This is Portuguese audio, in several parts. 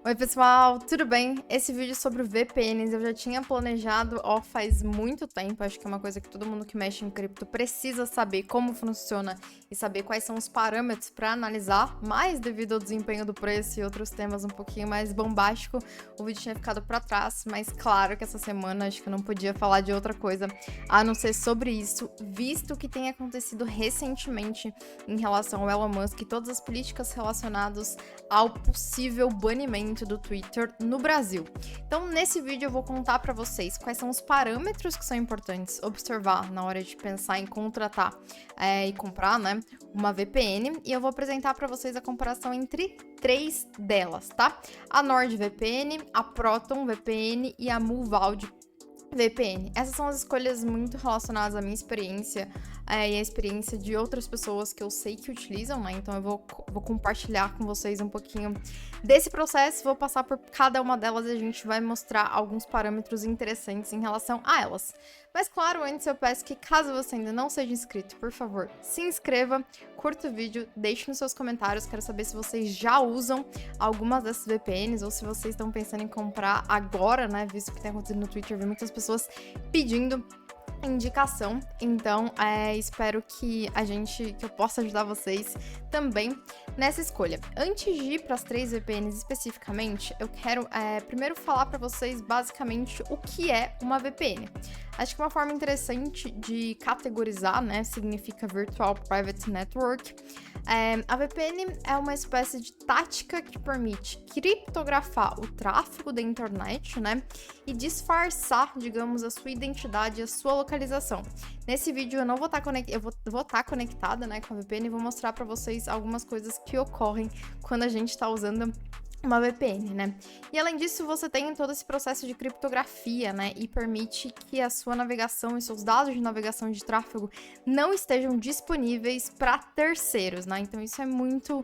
Oi pessoal, tudo bem? Esse vídeo sobre VPNs eu já tinha planejado faz muito tempo. Acho que é uma coisa que todo mundo que mexe em cripto precisa saber como funciona e saber quais são os parâmetros para analisar, mas devido ao desempenho do preço e outros temas um pouquinho mais bombástico, o vídeo tinha ficado para trás. Mas claro que essa semana acho que eu não podia falar de outra coisa a não ser sobre isso, visto que tem acontecido recentemente em relação ao Elon Musk e todas as políticas relacionadas ao possível banimento do Twitter no Brasil. Então, nesse vídeo eu vou contar para vocês quais são os parâmetros que são importantes observar na hora de pensar em contratar e comprar, né, uma VPN, e eu vou apresentar para vocês a comparação entre três delas, tá? A NordVPN, a Proton VPN e a Muvaldi VPN. Essas são as escolhas muito relacionadas à minha experiência e à experiência de outras pessoas que eu sei que utilizam, né? Então eu vou compartilhar com vocês um pouquinho desse processo, vou passar por cada uma delas e a gente vai mostrar alguns parâmetros interessantes em relação a elas. Mas claro, antes eu peço que, caso você ainda não seja inscrito, por favor, se inscreva, curta o vídeo, deixe nos seus comentários, quero saber se vocês já usam algumas dessas VPNs ou se vocês estão pensando em comprar agora, né? Visto que tem acontecido no Twitter, vi muitas pessoas pedindo indicação, então espero que eu possa ajudar vocês também nessa escolha. Antes de ir para as três VPNs especificamente, eu quero primeiro falar para vocês basicamente o que é uma VPN. Acho que uma forma interessante de categorizar, né, significa Virtual Private Network. A VPN é uma espécie de tática que permite criptografar o tráfego da internet, né, e disfarçar, digamos, a sua identidade e a sua localização. Nesse vídeo eu não vou estar conectada, né, com a VPN e vou mostrar para vocês algumas coisas que ocorrem quando a gente está usando uma VPN, né? E além disso, você tem todo esse processo de criptografia, né? E permite que a sua navegação e seus dados de navegação de tráfego não estejam disponíveis para terceiros, né? Então isso é muito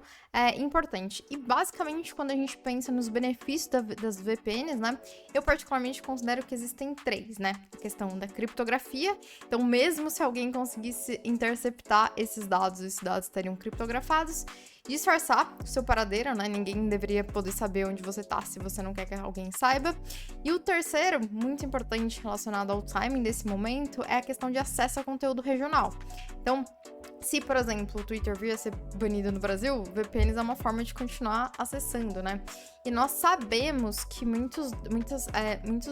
importante. E basicamente, quando a gente pensa nos benefícios das VPNs, né? Eu particularmente considero que existem três, né? A questão da criptografia. Então, mesmo se alguém conseguisse interceptar esses dados estariam criptografados. Disfarçar o seu paradeiro, né? Ninguém deveria poder saber onde você tá se você não quer que alguém saiba. E o terceiro, muito importante relacionado ao timing desse momento, é a questão de acesso a conteúdo regional. Então, se, por exemplo, o Twitter vir a ser banido no Brasil, VPNs é uma forma de continuar acessando, né? E nós sabemos que muitos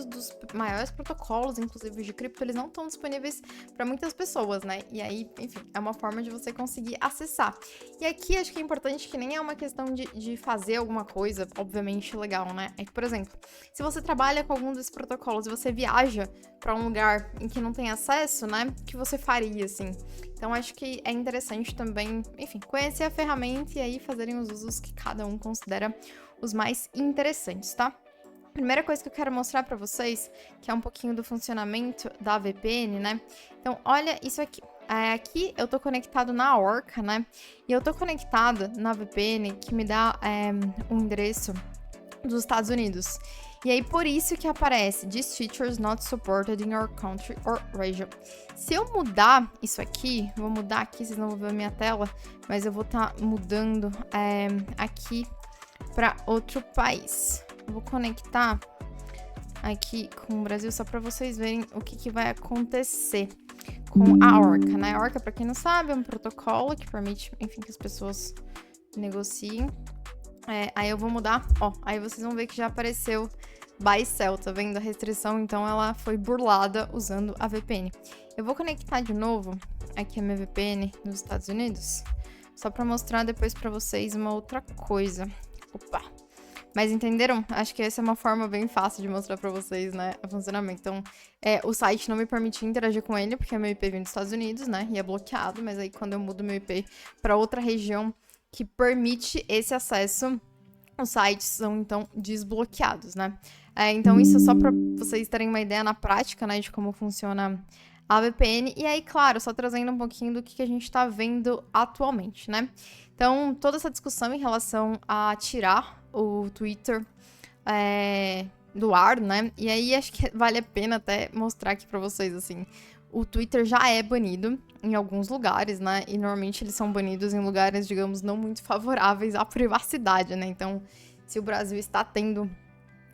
dos maiores protocolos, inclusive de cripto, eles não estão disponíveis para muitas pessoas, né? E aí, enfim, é uma forma de você conseguir acessar. E aqui acho que é importante que nem é uma questão de fazer alguma coisa, obviamente, legal, né? É que, por exemplo, se você trabalha com algum desses protocolos e você viaja para um lugar em que não tem acesso, né? O que você faria, assim? Então, acho que é interessante também, enfim, conhecer a ferramenta e aí fazerem os usos que cada um considera os mais interessantes, tá? Primeira coisa que eu quero mostrar para vocês, que é um pouquinho do funcionamento da VPN, né? Então, olha isso aqui. Aqui eu tô conectado na Orca, né? E eu tô conectado na VPN que me dá um endereço dos Estados Unidos. E aí, por isso que aparece These features not supported in your country or region. Se eu mudar isso aqui, vou mudar aqui, vocês não vão ver a minha tela, mas eu vou estar mudando aqui para outro país. Eu vou conectar aqui com o Brasil só para vocês verem o que vai acontecer com a Orca, né? A Orca, para quem não sabe, é um protocolo que permite, enfim, que as pessoas negociem. Aí eu vou mudar, aí vocês vão ver que já apareceu Buy Sell, tá vendo? A restrição, então, ela foi burlada usando a VPN. Eu vou conectar de novo aqui a minha VPN nos Estados Unidos, só para mostrar depois para vocês uma outra coisa. Opa! Mas entenderam? Acho que essa é uma forma bem fácil de mostrar pra vocês, né, o funcionamento. Então, o site não me permitia interagir com ele, porque meu IP vem dos Estados Unidos, né, e é bloqueado. Mas aí, quando eu mudo meu IP para outra região que permite esse acesso, os sites são, então, desbloqueados, né. Então, isso é só pra vocês terem uma ideia na prática, né, de como funciona a VPN. E aí, claro, só trazendo um pouquinho do que a gente tá vendo atualmente, né. Então, toda essa discussão em relação a tirar o Twitter do ar, né? E aí acho que vale a pena até mostrar aqui pra vocês, assim. O Twitter já é banido em alguns lugares, né? E normalmente eles são banidos em lugares, digamos, não muito favoráveis à privacidade, né? Então, se o Brasil está tendo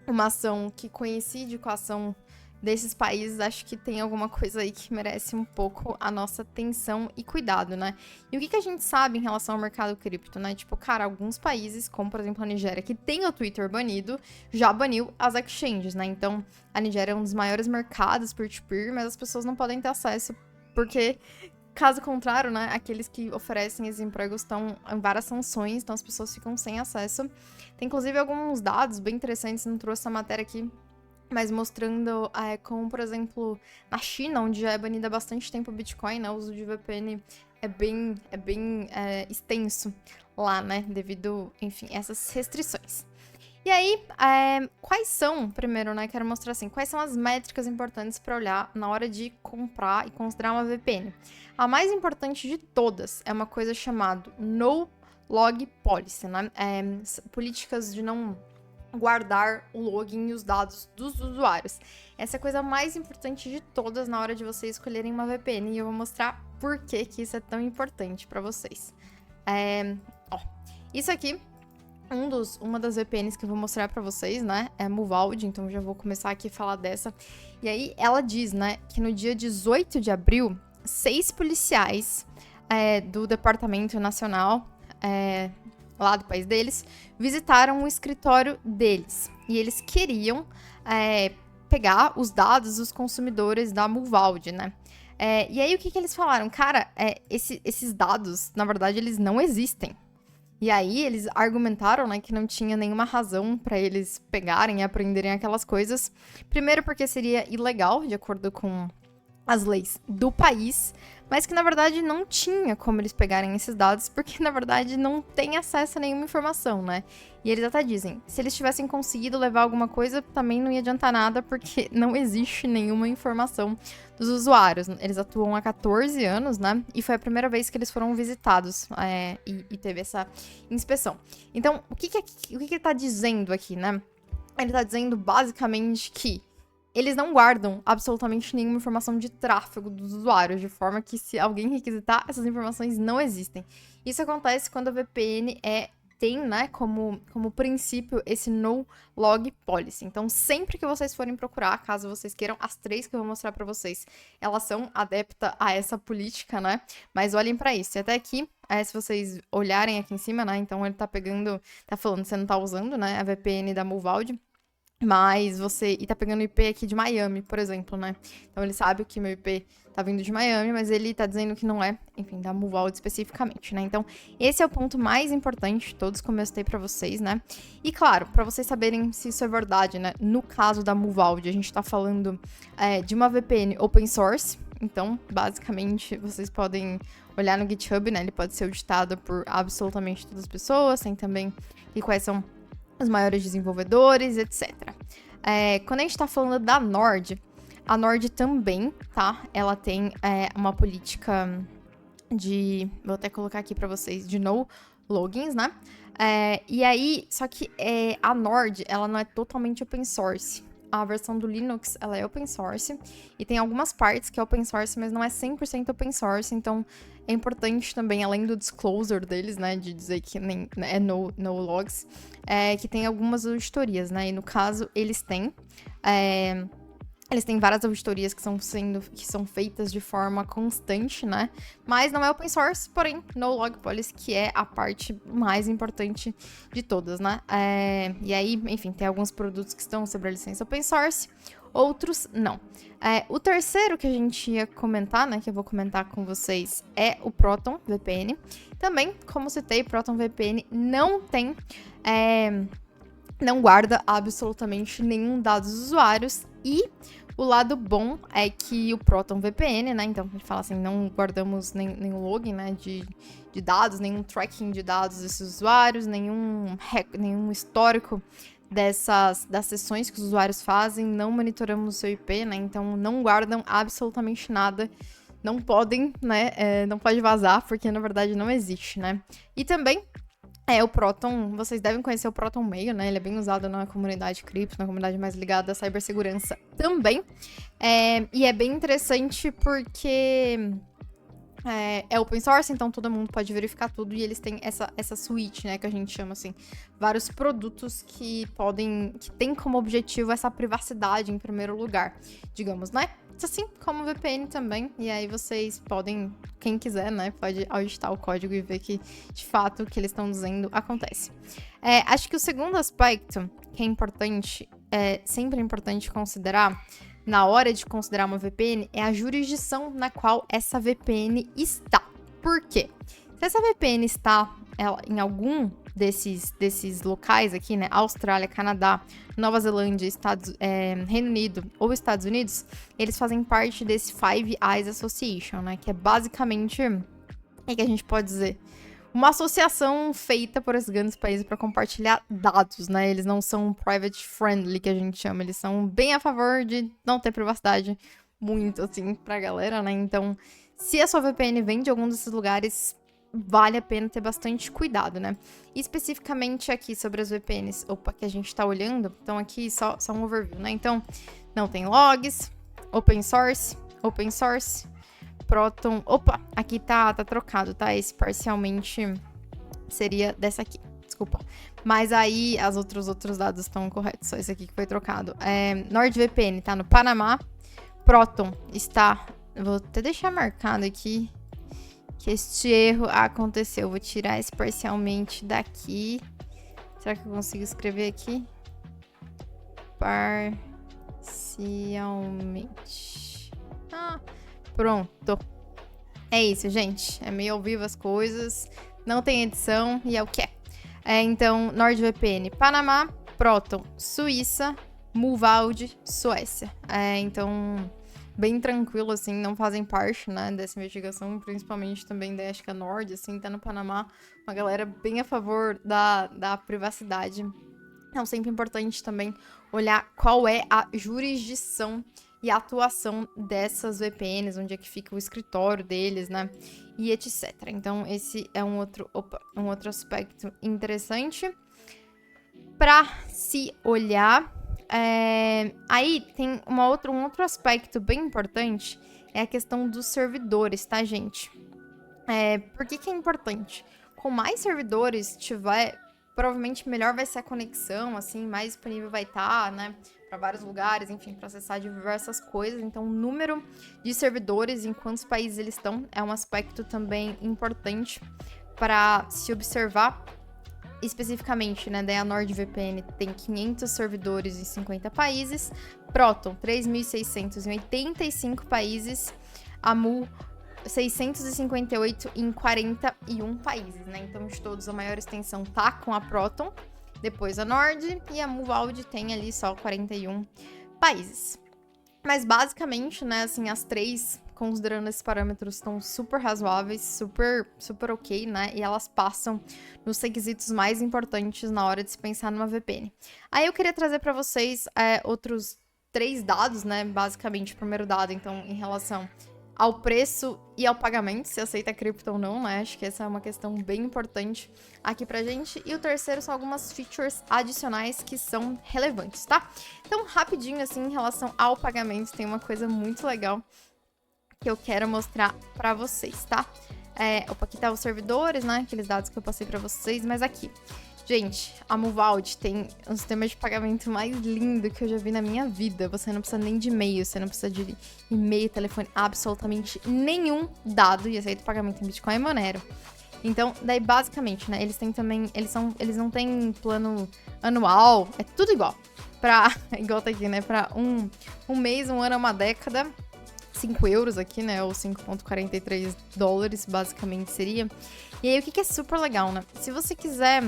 uma ação que coincide com a ação desses países, acho que tem alguma coisa aí que merece um pouco a nossa atenção e cuidado, né? E o que a gente sabe em relação ao mercado cripto, né? Tipo, cara, alguns países, como por exemplo a Nigéria, que tem o Twitter banido, já baniu as exchanges, né? Então, a Nigéria é um dos maiores mercados peer-to-peer, mas as pessoas não podem ter acesso, porque, caso contrário, né, aqueles que oferecem esses empregos estão em várias sanções, então as pessoas ficam sem acesso. Tem, inclusive, alguns dados bem interessantes, não trouxe essa matéria aqui, mas mostrando como, por exemplo, na China, onde já é banida há bastante tempo o Bitcoin, né, o uso de VPN é bem extenso lá, né, devido, enfim, a essas restrições. E aí, quais são, primeiro, né, quero mostrar assim, quais são as métricas importantes para olhar na hora de comprar e considerar uma VPN. A mais importante de todas é uma coisa chamada No Log Policy, né, políticas de não guardar o login e os dados dos usuários. Essa é a coisa mais importante de todas na hora de vocês escolherem uma VPN, e eu vou mostrar por que isso é tão importante para vocês. Isso aqui, uma das VPNs que eu vou mostrar pra vocês, né, é a Muvaldi, então já vou começar aqui a falar dessa. E aí ela diz, né, que no dia 18 de abril, 6 policiais do Departamento Nacional, lá do país deles, visitaram o escritório deles. E eles queriam pegar os dados dos consumidores da Muvaldi, né. E aí o que eles falaram? Cara, esses dados, na verdade, eles não existem. E aí eles argumentaram, né, que não tinha nenhuma razão para eles pegarem e aprenderem aquelas coisas. Primeiro porque seria ilegal, de acordo com as leis do país, mas que na verdade não tinha como eles pegarem esses dados, porque na verdade não tem acesso a nenhuma informação, né? E eles até dizem, se eles tivessem conseguido levar alguma coisa, também não ia adiantar nada, porque não existe nenhuma informação dos usuários. Eles atuam há 14 anos, né? E foi a primeira vez que eles foram visitados e teve essa inspeção. Então, o que ele tá dizendo aqui, né? Ele tá dizendo basicamente que eles não guardam absolutamente nenhuma informação de tráfego dos usuários, de forma que se alguém requisitar, essas informações não existem. Isso acontece quando a VPN tem, né, como princípio esse No Log Policy. Então, sempre que vocês forem procurar, caso vocês queiram, as 3 que eu vou mostrar pra vocês, elas são adeptas a essa política, né? Mas olhem pra isso. E até aqui, se vocês olharem aqui em cima, né, então ele tá falando, você não tá usando, né, a VPN da Muvaldi, mas e tá pegando o IP aqui de Miami, por exemplo, né? Então ele sabe que meu IP tá vindo de Miami, mas ele tá dizendo que não é, enfim, da Muvaldi especificamente, né? Então, esse é o ponto mais importante de todos, como eu citei pra vocês, né? E claro, pra vocês saberem se isso é verdade, né? No caso da Muvaldi, a gente tá falando de uma VPN open source. Então, basicamente, vocês podem olhar no GitHub, né? Ele pode ser auditado por absolutamente todas as pessoas, tem também e quais são os maiores desenvolvedores, etc. Quando a gente tá falando da Nord, a Nord também, tá? Ela tem uma política vou até colocar aqui pra vocês, de no logins, né? E aí, só que a Nord, ela não é totalmente open source. A versão do Linux, ela é open source, e tem algumas partes que é open source, mas não é 100% open source, então é importante também, além do disclosure deles, né, de dizer que é no logs, que tem algumas auditorias, né, e no caso eles têm várias auditorias que são feitas de forma constante, né? Mas não é open source, porém, No Log Policy, que é a parte mais importante de todas, né? E aí, enfim, tem alguns produtos que estão sobre a licença open source, outros não. O terceiro que a gente ia comentar, né, que eu vou comentar com vocês, é o Proton VPN. Também, como citei, Proton VPN não tem... não guarda absolutamente nenhum dado dos usuários, e o lado bom é que o Proton VPN, né, então a gente fala assim, não guardamos nenhum login, né, de dados, nenhum tracking de dados desses usuários, nenhum histórico das sessões que os usuários fazem, não monitoramos o seu IP, né, então não guardam absolutamente nada, não podem, né, não pode vazar, porque na verdade não existe, né. E também o Proton, vocês devem conhecer o Proton Mail, né? Ele é bem usado na comunidade cripto, na comunidade mais ligada à cibersegurança também. E é bem interessante porque é open source, então todo mundo pode verificar tudo e eles têm essa suite, né, que a gente chama assim, vários produtos que tem como objetivo essa privacidade em primeiro lugar, digamos, né? Assim como o VPN também, e aí vocês podem, quem quiser, né, pode auditar o código e ver que, de fato, o que eles estão dizendo acontece. Acho que o segundo aspecto que é importante, sempre importante considerar, na hora de considerar uma VPN, é a jurisdição na qual essa VPN está. Por quê? Se essa VPN está em algum desses locais aqui, né? Austrália, Canadá, Nova Zelândia, Reino Unido ou Estados Unidos, eles fazem parte desse Five Eyes Association, né? Que é basicamente, o que a gente pode dizer? Uma associação feita por esses grandes países para compartilhar dados, né? Eles não são private friendly, que a gente chama. Eles são bem a favor de não ter privacidade muito, assim, pra galera, né? Então, se a sua VPN vem de algum desses lugares, vale a pena ter bastante cuidado, né? E especificamente aqui sobre as VPNs, que a gente tá olhando. Então, aqui só um overview, né? Então, não tem logs, open source, Proton. Opa, aqui tá trocado, tá? Esse parcialmente seria dessa aqui, desculpa. Mas aí os outros dados estão corretos, só esse aqui que foi trocado. NordVPN tá no Panamá. Proton está... Vou até deixar marcado aqui que este erro aconteceu. Vou tirar esse parcialmente daqui. Será que eu consigo escrever aqui? Parcialmente. Pronto. É isso, gente. É meio ao vivo as coisas. Não tem edição e é o que é. Então, NordVPN, Panamá, Proton, Suíça, Muvaldi, Suécia. Então, bem tranquilo, assim, não fazem parte, né, dessa investigação, principalmente também da, acho que a Nord, assim, tá no Panamá. Uma galera bem a favor da privacidade. Então, sempre importante também olhar qual é a jurisdição e a atuação dessas VPNs, onde é que fica o escritório deles, né? E etc. Então, esse é um outro aspecto interessante para se olhar. Aí tem um outro aspecto bem importante, é a questão dos servidores, tá, gente? Por que é importante? Com mais servidores tiver, provavelmente melhor vai ser a conexão, assim, mais disponível vai estar, né? Para vários lugares, enfim, para acessar diversas coisas. Então, o número de servidores, em quantos países eles estão, é um aspecto também importante para se observar. Especificamente, né, daí a NordVPN tem 500 servidores em 50 países, Proton 3.600 em 85 países, a Mu 658 em 41 países, né? Então, de todos, a maior extensão tá com a Proton, depois a Nord, e a Muvaldi tem ali só 41 países. Mas basicamente, né, assim, as três, considerando esses parâmetros, estão super razoáveis, super ok, né? E elas passam nos requisitos mais importantes na hora de se pensar numa VPN. Aí eu queria trazer para vocês outros 3 dados, né? Basicamente, o primeiro dado, então, em relação ao preço e ao pagamento, se aceita cripto ou não, né? Acho que essa é uma questão bem importante aqui pra gente. E o terceiro são algumas features adicionais que são relevantes, tá? Então, rapidinho, assim, em relação ao pagamento, tem uma coisa muito legal que eu quero mostrar pra vocês, tá? Aqui tá os servidores, né? Aqueles dados que eu passei pra vocês, mas aqui... Gente, a Muvaldi tem um sistema de pagamento mais lindo que eu já vi na minha vida. Você não precisa nem de e-mail, você não precisa de e-mail, telefone, absolutamente nenhum dado e aceita pagamento em Bitcoin e Monero. Então, daí basicamente, né, eles têm também, eles não têm plano anual, é tudo igual. Igual tá aqui, né, pra um mês, um ano, uma década, 5 euros aqui, né, ou 5,43 dólares, basicamente seria. E aí, o que é super legal, né, se você quiser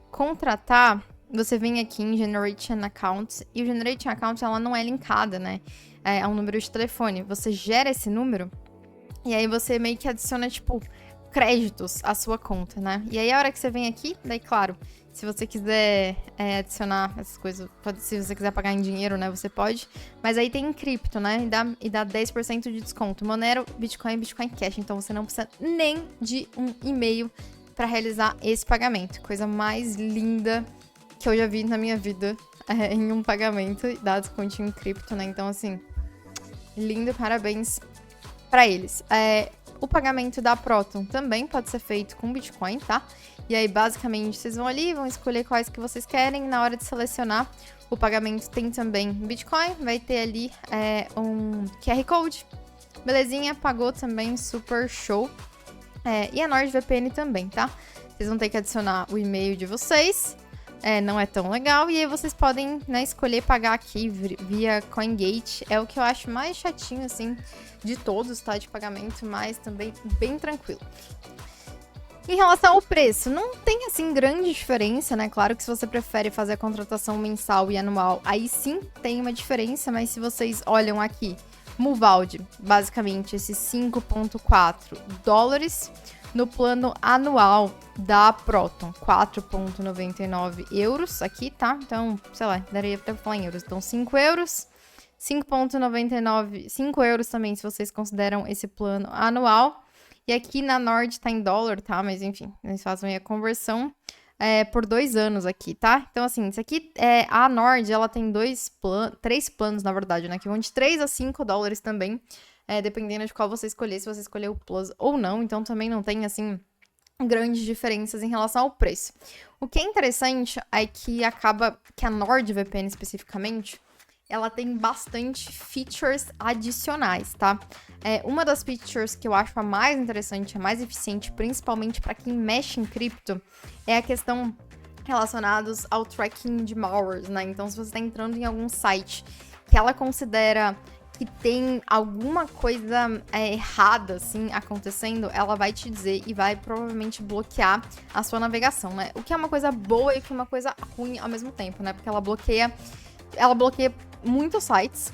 contratar, você vem aqui em Generate an Account, e o Generate an Account, ela não é linkada, né, é um número de telefone. Você gera esse número, e aí você meio que adiciona, tipo, créditos à sua conta, né, e aí a hora que você vem aqui, daí, claro, se você quiser adicionar essas coisas, se você quiser pagar em dinheiro, né, você pode, mas aí tem em cripto, né, e dá 10% de desconto, Monero, Bitcoin Cash, então você não precisa nem de um e-mail para realizar esse pagamento. Coisa mais linda que eu já vi na minha vida em um pagamento, dá desconto em cripto, né? Então, assim, lindo, parabéns para eles. O pagamento da Proton também pode ser feito com Bitcoin, tá? E aí, basicamente, vocês vão ali, vão escolher quais que vocês querem. Na hora de selecionar o pagamento tem também Bitcoin, vai ter ali um QR Code. Belezinha, pagou também, super show. E a NordVPN também, tá? Vocês vão ter que adicionar o e-mail de vocês. Não é tão legal. E aí vocês podem, né, escolher pagar aqui via CoinGate. É o que eu acho mais chatinho, assim, de todos, tá? De pagamento, mas também bem tranquilo. Em relação ao preço, não tem, assim, grande diferença, né? Claro que se você prefere fazer a contratação mensal e anual, aí sim tem uma diferença, mas se vocês olham aqui, Muvaldi, basicamente, esses 5,4 dólares no plano anual da Proton, 4,99 euros aqui, tá? Então, sei lá, daria até pra falar em euros. Então, 5 euros, 5,99, 5 euros também, se vocês consideram esse plano anual. E aqui na Nord tá em dólar, tá? Mas enfim, eles fazem a conversão por 2 anos aqui, tá? Então, assim, isso aqui a Nord, ela tem 3 planos, na verdade, né? Que vão de 3 a 5 dólares também, dependendo de qual você escolher, se você escolher o Plus ou não. Então, também não tem, assim, grandes diferenças em relação ao preço. O que é interessante é que acaba que a NordVPN especificamente, ela tem bastante features adicionais, tá? Uma das features que eu acho a mais interessante, a mais eficiente, principalmente para quem mexe em cripto, é a questão relacionados ao tracking de malwares, né? Então, se você está entrando em algum site que ela considera que tem alguma coisa errada, assim, acontecendo, ela vai te dizer e vai provavelmente bloquear a sua navegação, né? O que é uma coisa boa e o que é uma coisa ruim ao mesmo tempo, né? Porque ela bloqueia muitos sites,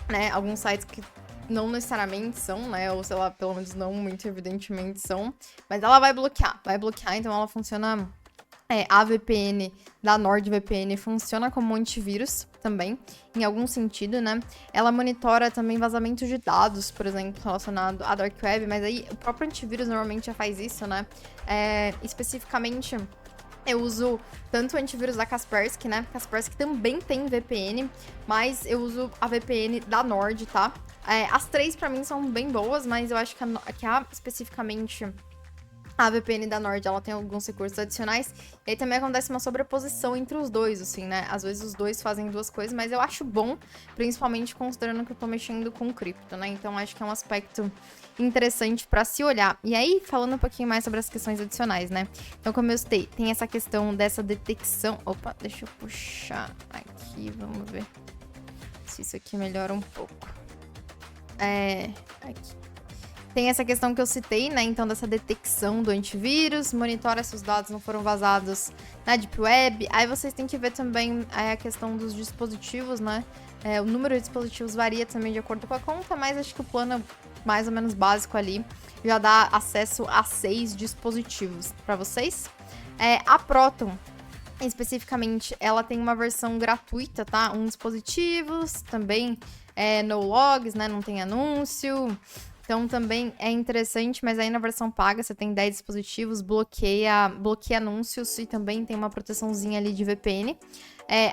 né? Alguns sites que não necessariamente são, né? Ou sei lá, pelo menos não muito evidentemente são. Mas ela vai bloquear, então ela funciona. A VPN da NordVPN funciona como antivírus também, em algum sentido, né? Ela monitora também vazamentos de dados, por exemplo, relacionado à Dark Web, mas aí o próprio antivírus normalmente já faz isso, né? Especificamente, eu uso tanto o antivírus da Kaspersky, né? Kaspersky também tem VPN, mas eu uso a VPN da Nord, tá? As três, pra mim, são bem boas, mas eu acho que especificamente a VPN da Nord, ela tem alguns recursos adicionais. E aí também acontece uma sobreposição entre os dois, assim, né? Às vezes os dois fazem duas coisas, mas eu acho bom, principalmente considerando que eu tô mexendo com cripto, né? Então acho que é um aspecto interessante pra se olhar. E aí, falando um pouquinho mais sobre as questões adicionais, né? Então, como eu citei, tem essa questão dessa detecção. Opa, deixa eu puxar aqui, vamos ver se isso aqui melhora um pouco. Aqui. Tem essa questão que eu citei, né? Então, dessa detecção do antivírus, monitora se os dados não foram vazados na Deep Web. Aí vocês têm que ver também a questão dos dispositivos, né? O número de dispositivos varia também de acordo com a conta, mas acho que o plano mais ou menos básico ali já dá acesso a 6 dispositivos para vocês. A Proton, especificamente, ela tem uma versão gratuita, tá? Um dispositivos, também no logs, né? Não tem anúncio. Então, também é interessante, mas aí na versão paga você tem 10 dispositivos, bloqueia anúncios e também tem uma proteçãozinha ali de VPN.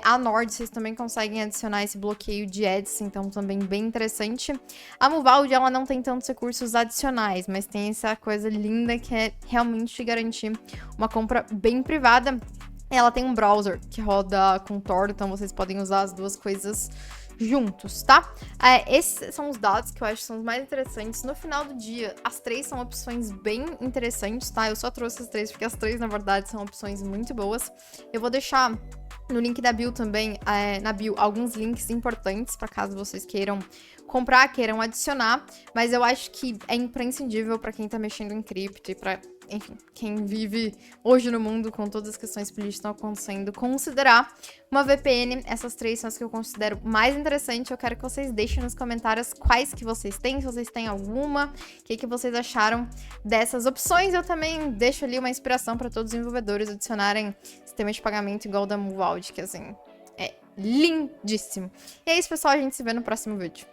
A Nord, vocês também conseguem adicionar esse bloqueio de ads, então também bem interessante. A Muvaldi, ela não tem tantos recursos adicionais, mas tem essa coisa linda que é realmente garantir uma compra bem privada. Ela tem um browser que roda com Tor, então vocês podem usar as duas coisas juntos, tá? Esses são os dados que eu acho que são os mais interessantes. No final do dia, as três são opções bem interessantes, tá? Eu só trouxe as três porque as três, na verdade, são opções muito boas. Eu vou deixar no link da bio também, na bio, alguns links importantes para caso vocês queiram comprar, queiram adicionar, mas eu acho que é imprescindível para quem tá mexendo em cripto e para, enfim, quem vive hoje no mundo com todas as questões políticas que estão acontecendo, considerar uma VPN. Essas três são as que eu considero mais interessantes. Eu quero que vocês deixem nos comentários quais que vocês têm, se vocês têm alguma, o que vocês acharam dessas opções. Eu também deixo ali uma inspiração para todos os desenvolvedores adicionarem sistema de pagamento igual o da Muvaldi, que assim, é lindíssimo. E é isso, pessoal, a gente se vê no próximo vídeo.